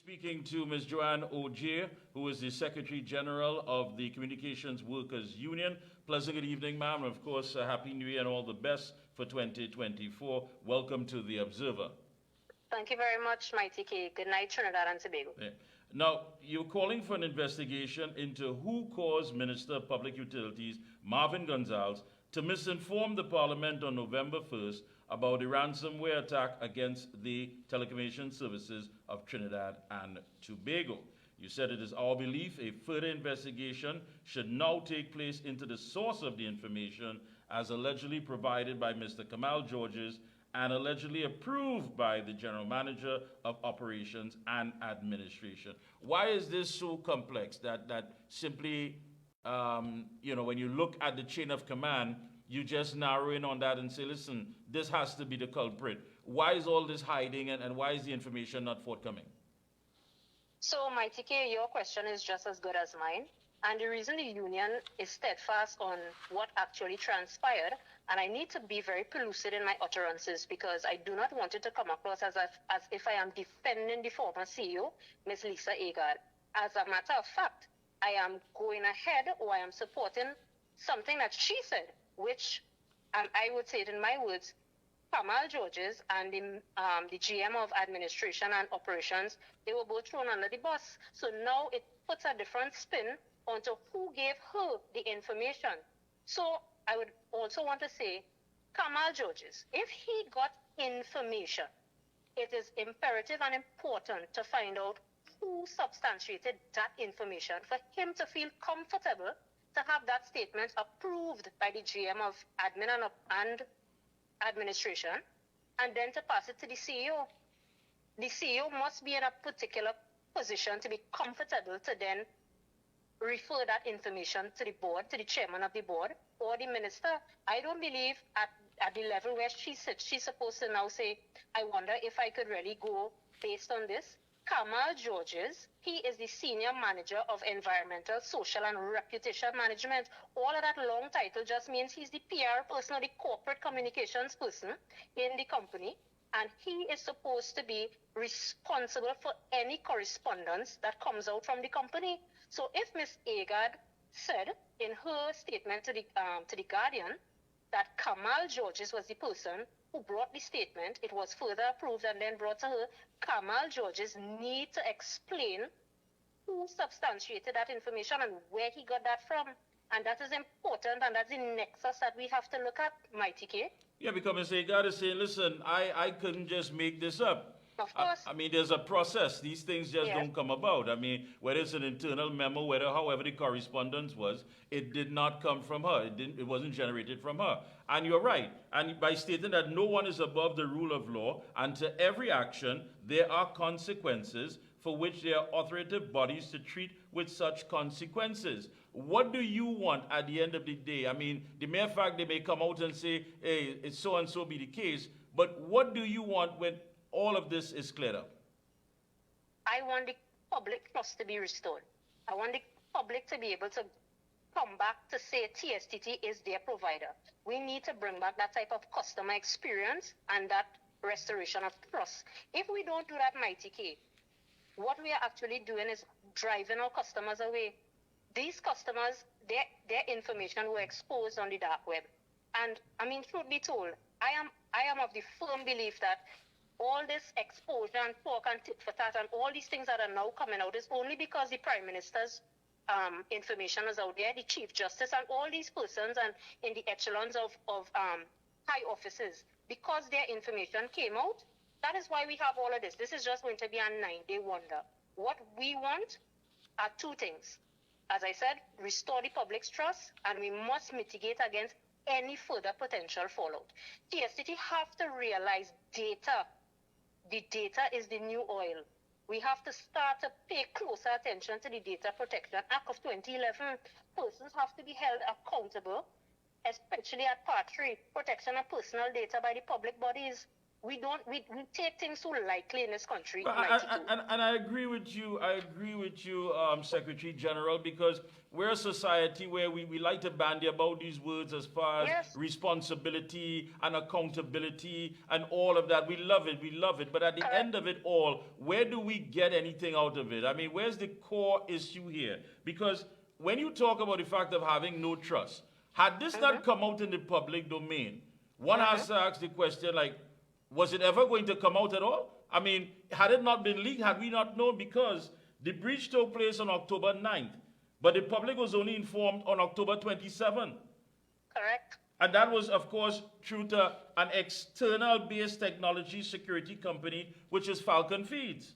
Speaking to Ms. Joanne Ogeer, who is the Secretary General of the Communications Workers Union. Pleasant good evening, ma'am. And of course, a Happy New Year and all the best for 2024. Welcome to the Observer. Thank you very much, Mikee K. Good night, Trinidad and Tobago. Yeah. Now, you're calling for an investigation into who caused Minister of Public Utilities Marvin Gonzalez to misinform the Parliament on November 1st about the ransomware attack against the telecommunications services of Trinidad and Tobago. You said it is our belief a further investigation should now take place into the source of the information as allegedly provided by Mr. Kamal Georges and allegedly approved by the General Manager of Operations and Administration. Why is this so complex that simply, when you look at the chain of command, you just narrow in on that and say, listen, this has to be the culprit. Why is all this hiding and why is the information not forthcoming? So, Mikee K, your question is just as good as mine. And the reason the union is steadfast on what actually transpired, and I need to be very pellucid in my utterances because I do not want it to come across as if I am defending the former CEO, Ms. Lisa Agard. As a matter of fact, I am going ahead or I am supporting something that she said, which, and I would say it in my words, Kamal Georges and the GM of Administration and Operations, they were both thrown under the bus. So now it puts a different spin onto who gave her the information. So I would also want to say, Kamal Georges, if he got information, it is imperative and important to find out who substantiated that information for him to feel comfortable to have that statement approved by the GM of Admin and Administration, and then to pass it to the CEO. The CEO must be in a particular position to be comfortable to then refer that information to the board, to the chairman of the board, or the minister. I don't believe at the level where she sits, she's supposed to now say, I wonder if I could really go based on this. Kamal Georges, he is the Senior Manager of Environmental, Social and Reputation Management. All of that long title just means he's the PR person or the corporate communications person in the company. And he is supposed to be responsible for any correspondence that comes out from the company. So if Ms. Agard said in her statement to the Guardian that Kamal Georges was the person who brought the statement, it was further approved and then brought to her, Kamal Georges need to explain who substantiated that information and where he got that from. And that is important, and that's the nexus that we have to look at, Mikee K. Yeah, because Ms. Agard is saying, listen, I couldn't just make this up. Of course. I mean, there's a process. These things just don't come about. I mean, whether it's an internal memo, however the correspondence was, it did not come from her. It wasn't generated from her. And you're right. And by stating that no one is above the rule of law, and to every action, there are consequences for which there are authoritative bodies to treat with such consequences. What do you want at the end of the day? I mean, the mere fact they may come out and say, hey, it's so and so be the case, but what do you want when all of this is cleared up? I want the public trust to be restored. I want the public to be able to come back to say TSTT is their provider. We need to bring back that type of customer experience and that restoration of trust. If we don't do that, Mikee K, what we are actually doing is driving our customers away. These customers, their information were exposed on the dark web. And I mean, truth be told, I am of the firm belief that all this exposure and talk and tit for tat and all these things that are now coming out is only because the Prime Minister's information is out there, the Chief Justice and all these persons and in the echelons of high offices, because their information came out. That is why we have all of this. This is just going to be a 9-day wonder. What we want are two things. As I said, restore the public's trust, and we must mitigate against any further potential fallout. TSTT have to realize data. The data is the new oil. We have to start to pay closer attention to the Data Protection Act of 2011. Persons have to be held accountable, especially at Part 3, protection of personal data by the public bodies. We take things so lightly in this country, But Mikey K. and I agree with you. I agree with you, Secretary General, because we're a society where we like to bandy about these words as far as Yes. responsibility and accountability and all of that. We love it. We love it. But at the Correct. end of it all, where do we get anything out of it? I mean, where's the core issue here? Because when you talk about the fact of having no trust, had this not come out in the public domain, one has to ask the question like, was it ever going to come out at all? I mean, had it not been leaked, had we not known? Because the breach took place on October 9th, but the public was only informed on October 27th. Correct. And that was, of course, through to an external-based technology security company, which is Falcon Feeds.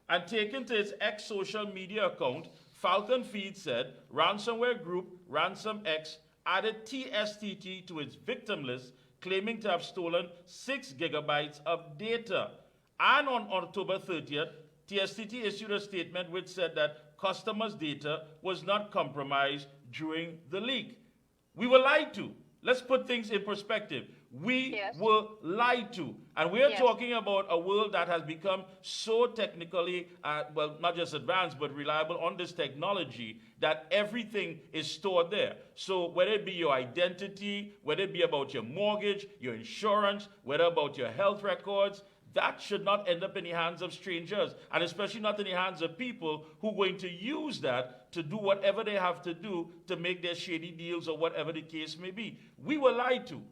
And taken to its ex-social media account, Falcon Feeds said ransomware group RansomX added TSTT to its victim list, claiming to have stolen 6 gigabytes of data. And on October 30th, TSTT issued a statement which said that customers' data was not compromised during the leak. We were lied to. Let's put things in perspective. We Yes. were lied to. And we're Yes. talking about a world that has become so technically, well, not just advanced, but reliable on this technology that everything is stored there. So whether it be your identity, whether it be about your mortgage, your insurance, whether about your health records, that should not end up in the hands of strangers, and especially not in the hands of people who are going to use that to do whatever they have to do to make their shady deals or whatever the case may be. We were lied to.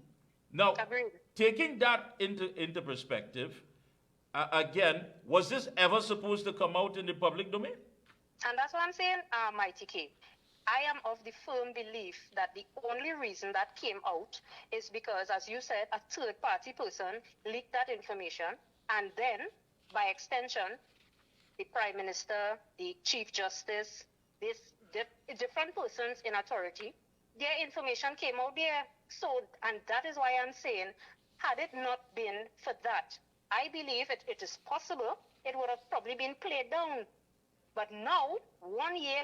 Now, Agreed. taking that into perspective, again, was this ever supposed to come out in the public domain? And that's what I'm saying, Mikey K. I am of the firm belief that the only reason that came out is because, as you said, a third-party person leaked that information, and then, by extension, the Prime Minister, the Chief Justice, different persons in authority, their information came out there. So, and that is why I'm saying, had it not been for that, I believe it is possible it would have probably been played down. But now, 1 year,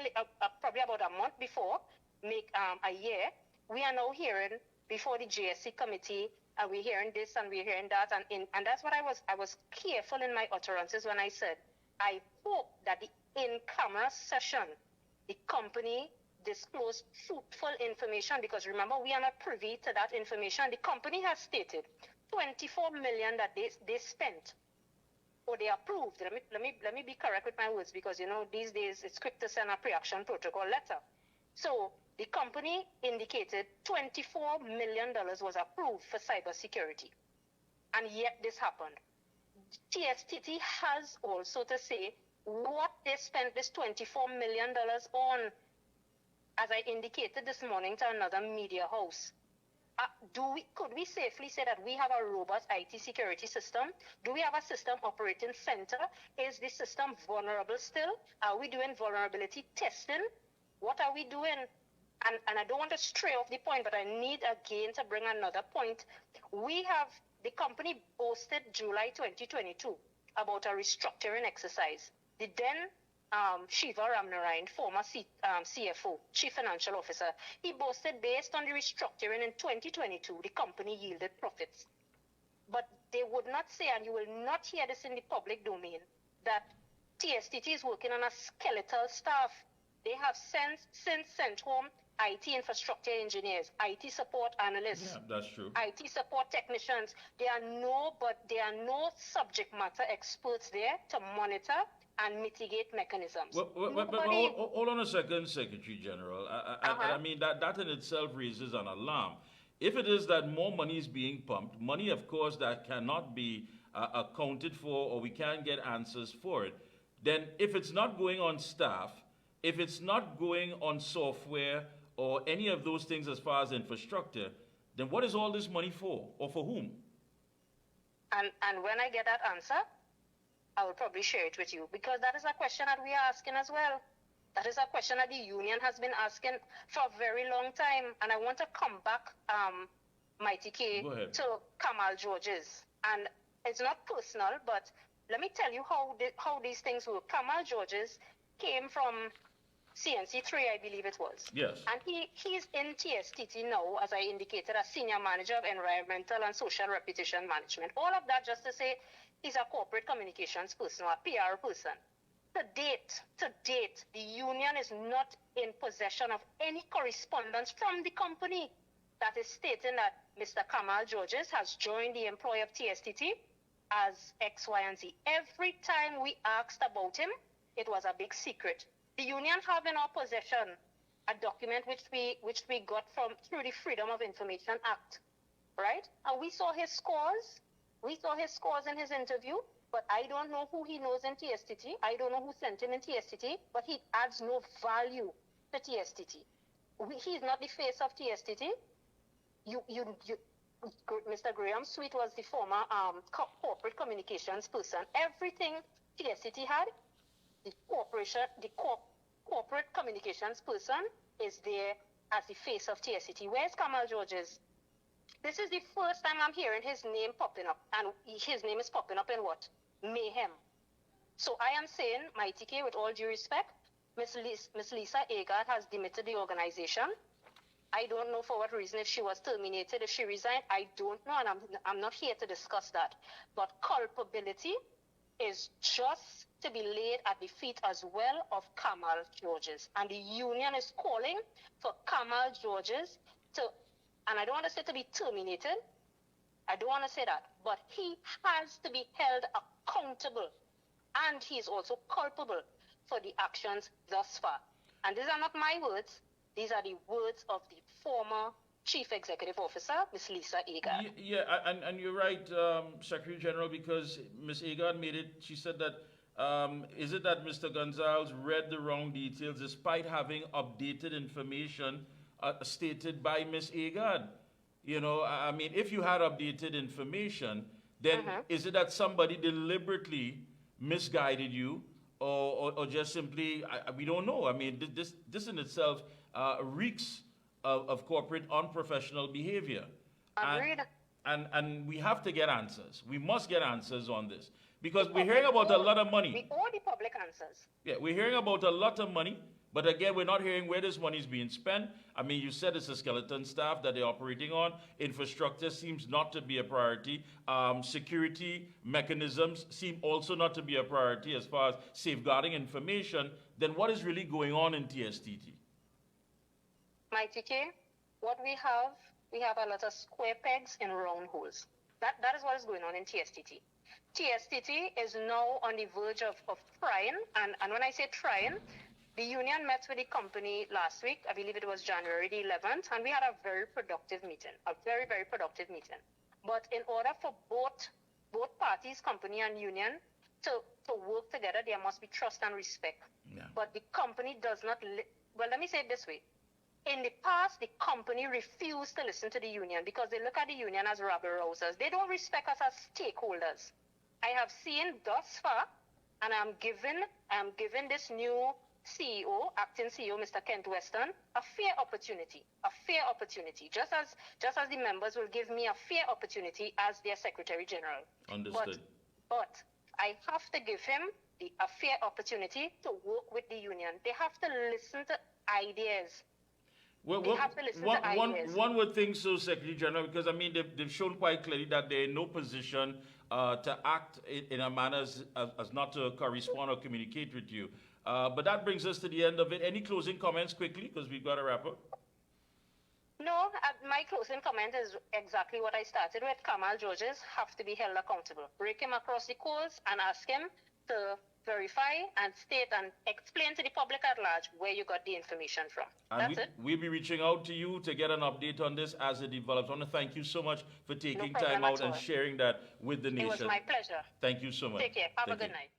probably about a month before, make a year, we are now hearing before the GSC committee, and we're hearing this and we're hearing that, and that's what I was careful in my utterances when I said, I hope that the in-camera session, the company disclosed fruitful information, because remember, we are not privy to that information. The company has stated 24 million that they spent, or they approved. Let me be correct with my words, because these days it's quick to send a pre-action protocol letter. So the company indicated $24 million was approved for cybersecurity, and yet this happened. TSTT has also to say what they spent this $24 million on. As I indicated this morning to another media house, could we safely say that we have a robust IT security system? Do we have a system operating center? Is the system vulnerable still? Are we doing vulnerability testing? What are we doing? And I don't want to stray off the point, but I need again to bring another point. The company boasted July 2022 about a restructuring exercise. The then Shiva Ramnarayan, former CFO, Chief Financial Officer, he boasted based on the restructuring in 2022, the company yielded profits. But they would not say, and you will not hear this in the public domain, that TSTT is working on a skeletal staff. They have since sent home IT infrastructure engineers, IT support analysts. Yeah, that's true. IT support technicians. There are no subject matter experts there to monitor and mitigate mechanisms. But hold on a second, Secretary General. I mean, that in itself raises an alarm. If it is that more money is being pumped, money, of course, that cannot be accounted for, or we can't get answers for it, then if it's not going on staff, if it's not going on software or any of those things as far as infrastructure, then what is all this money for, or for whom? And when I get that answer, I will probably share it with you, because that is a question that we are asking as well. That is a question that the union has been asking for a very long time. And I want to come back, Mikee K, to Kamal Georges. And it's not personal, but let me tell you how these things work. Kamal Georges came from CNC3, I believe it was. Yes. And he's in TSTT now, as I indicated, as Senior Manager of Environmental and Social Reputation Management. All of that just to say he's a corporate communications person or a PR person. To date, the union is not in possession of any correspondence from the company that is stating that Mr. Kamal Georges has joined the employ of TSTT as X, Y, and Z. Every time we asked about him, it was a big secret. The union have in our possession a document which we got through the Freedom of Information Act, right? And we saw his scores. We saw his scores in his interview, but I don't know who he knows in TSTT. I don't know who sent him in TSTT, but he adds no value to TSTT. He's not the face of TSTT. Mr. Graham Sweet was the former corporate communications person. Everything TSTT had, the corporate communications person is there as the face of TSTT. Where's Kamal Georges? This is the first time I'm hearing his name popping up, and his name is popping up in what? Mayhem. So I am saying, Mikee K, with all due respect, Miss Lisa Agard has demitted the organization. I don't know for what reason, if she was terminated, if she resigned, I don't know, and I'm not here to discuss that. But culpability is just to be laid at the feet as well of Kamal Georges. And the union is calling for Kamal Georges to, and I don't want to say to be terminated, I don't want to say that, but he has to be held accountable. And he is also culpable for the actions thus far. And these are not my words. These are the words of the former Chief Executive Officer, Ms. Lisa Agard. Yeah, and you're right, Secretary General, because Ms. Agard made it, she said that, is it that Mr. Gonzalez read the wrong details despite having updated information stated by Ms. Agard? You know, I mean, if you had updated information, then is it that somebody deliberately misguided you or just simply, we don't know. I mean, this in itself reeks of corporate unprofessional behavior. Agreed. And we have to get answers. We must get answers on this. Because we're hearing about a lot of money. We owe the public answers. Yeah, we're hearing about a lot of money. But again, we're not hearing where this money is being spent. I mean, you said it's a skeleton staff that they're operating on. Infrastructure seems not to be a priority. Security mechanisms seem also not to be a priority as far as safeguarding information. Then what is really going on in TSTT? Mikee K, what we have a lot of square pegs in round holes. That is what is going on in TSTT. TSTT is now on the verge of trying, and when I say trying, the union met with the company last week. I believe it was January the 11th, and we had a very productive meeting, very productive meeting. But in order for both parties, company and union, to work together, there must be trust and respect. Yeah. But the company does not, well, let me say it this way. In the past, the company refused to listen to the union because they look at the union as rabble-rousers. They don't respect us as stakeholders. I have seen thus far, and I'm giving this new CEO, acting CEO, Mr. Kent Weston, a fair opportunity, just as the members will give me a fair opportunity as their Secretary General. Understood. But I have to give him a fair opportunity to work with the union. They have to listen to ideas. Well, one would think so, Secretary General, because I mean they've shown quite clearly that they're in no position to act in a manner as not to correspond or communicate with you. But that brings us to the end of it. Any closing comments quickly, because we've got to wrap up? No, my closing comment is exactly what I started with. Kamal Georges have to be held accountable. Break him across the coals and ask him to verify and state and explain to the public at large where you got the information from. And That's it. We'll be reaching out to you to get an update on this as it develops. I want to thank you so much for taking time out and sharing that with the nation. It was my pleasure. Thank you so much. Take care. Have a good night.